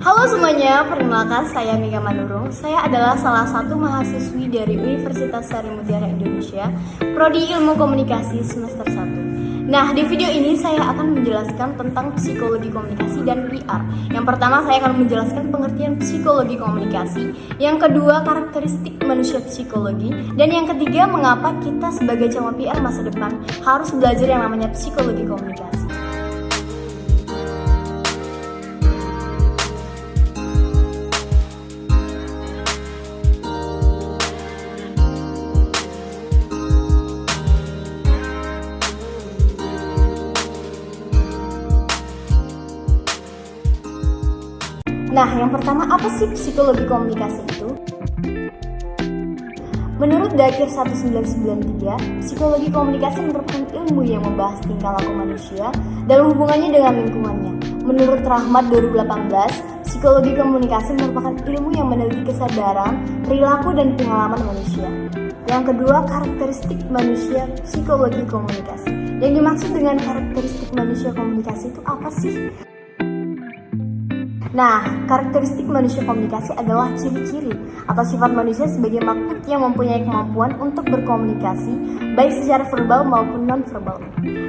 Halo semuanya, perkenalkan saya Mika Manurung. Saya adalah salah satu mahasiswi dari Universitas Sari Mutiara Indonesia, Prodi Ilmu Komunikasi semester 1. Nah, di video ini saya akan menjelaskan tentang psikologi komunikasi dan PR. Yang pertama, saya akan menjelaskan pengertian psikologi komunikasi. Yang kedua, karakteristik manusia psikologi. Dan yang ketiga, mengapa kita sebagai calon PR masa depan harus belajar yang namanya psikologi komunikasi. Nah, yang pertama, apa sih psikologi komunikasi itu? Menurut Dakir 1993, psikologi komunikasi merupakan ilmu yang membahas tingkah laku manusia dalam hubungannya dengan lingkungannya. Menurut Rahmat 2018, psikologi komunikasi merupakan ilmu yang meneliti kesadaran, perilaku, dan pengalaman manusia. Yang kedua, karakteristik manusia psikologi komunikasi. Yang dimaksud dengan karakteristik manusia komunikasi itu apa sih? Nah, karakteristik manusia komunikasi adalah ciri-ciri atau sifat manusia sebagai makhluk yang mempunyai kemampuan untuk berkomunikasi, baik secara verbal maupun non-verbal.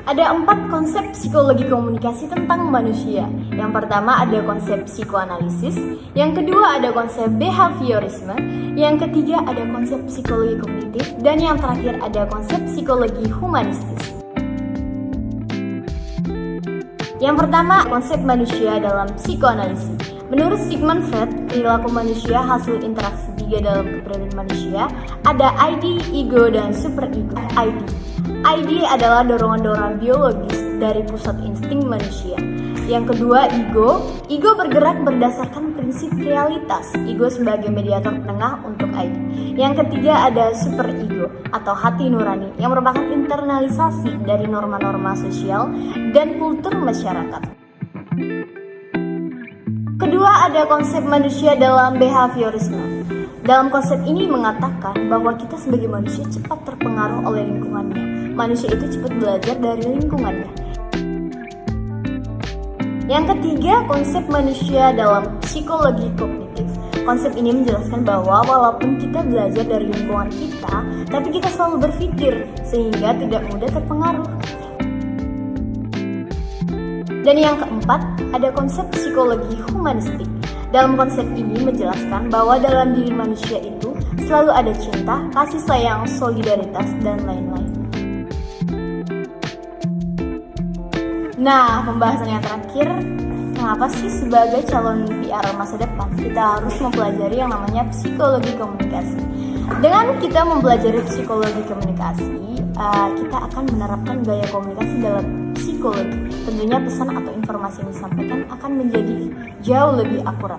Ada 4 konsep psikologi komunikasi tentang manusia. Yang pertama ada konsep psikoanalisis, yang kedua ada konsep behaviorisme, yang ketiga ada konsep psikologi kognitif, dan yang terakhir ada konsep psikologi humanistis. Yang pertama, konsep manusia dalam psikoanalisis. Menurut Sigmund Freud, perilaku manusia hasil interaksi 3 dalam kepribadian manusia. Ada ID, ego, dan superego. ID adalah dorongan-dorongan biologis dari pusat insting manusia. Yang kedua, ego. Ego bergerak berdasarkan prinsip realitas. Ego sebagai mediator penengah untuk ID. Yang ketiga ada superego atau hati nurani yang merupakan internalisasi dari norma-norma sosial dan kultur masyarakat. Kedua ada konsep manusia dalam behaviorisme. Dalam konsep ini mengatakan bahwa kita sebagai manusia cepat terpengaruh oleh lingkungannya. Manusia itu cepat belajar dari lingkungannya. Yang ketiga, konsep manusia dalam psikologi kognitif. Konsep ini menjelaskan bahwa walaupun kita belajar dari lingkungan kita, tapi kita selalu berpikir sehingga tidak mudah terpengaruh. Dan yang keempat, ada konsep psikologi humanistik. Dalam konsep ini menjelaskan bahwa dalam diri manusia itu selalu ada cinta, kasih sayang, solidaritas, dan lain-lain. Nah, pembahasan yang terakhir, kenapa sih sebagai calon PR masa depan kita harus mempelajari yang namanya psikologi komunikasi? Dengan kita mempelajari psikologi komunikasi, kita akan menerapkan gaya komunikasi dalam psikologi. Tentunya pesan atau informasi yang disampaikan akan menjadi jauh lebih akurat.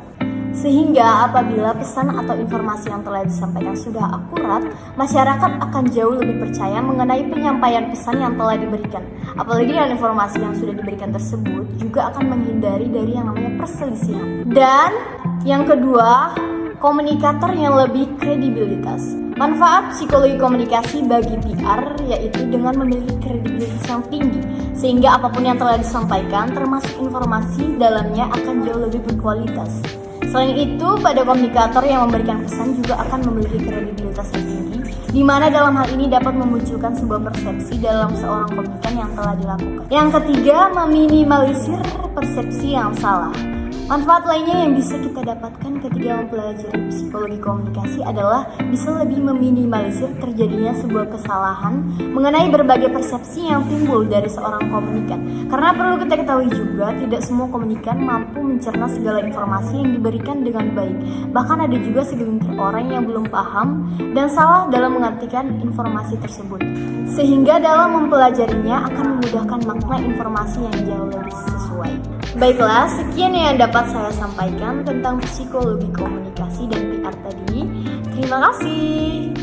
Sehingga apabila pesan atau informasi yang telah disampaikan sudah akurat, masyarakat akan jauh lebih percaya mengenai penyampaian pesan yang telah diberikan. Apalagi dengan informasi yang sudah diberikan tersebut juga akan menghindari dari yang namanya perselisihan. Dan yang kedua, komunikator yang lebih kredibilitas. Manfaat psikologi komunikasi bagi PR yaitu dengan memiliki kredibilitas yang tinggi, sehingga apapun yang telah disampaikan termasuk informasi dalamnya akan jauh lebih berkualitas. Selain itu, pada komunikator yang memberikan pesan juga akan memiliki kredibilitas yang tinggi, di mana dalam hal ini dapat memunculkan sebuah persepsi dalam seorang komunikan yang telah dilakukan. Yang ketiga, meminimalisir persepsi yang salah. Manfaat lainnya yang bisa kita dapatkan ketika mempelajari psikologi komunikasi adalah bisa lebih meminimalisir terjadinya sebuah kesalahan mengenai berbagai persepsi yang timbul dari seorang komunikan. Karena perlu kita ketahui juga, tidak semua komunikan mampu mencerna segala informasi yang diberikan dengan baik. Bahkan ada juga segelintir orang yang belum paham dan salah dalam mengartikan informasi tersebut. Sehingga dalam mempelajarinya akan memudahkan makna informasi yang jauh lebih sesuai. Baiklah, sekian yang dapat saya sampaikan tentang psikologi komunikasi dan PR tadi. Terima kasih.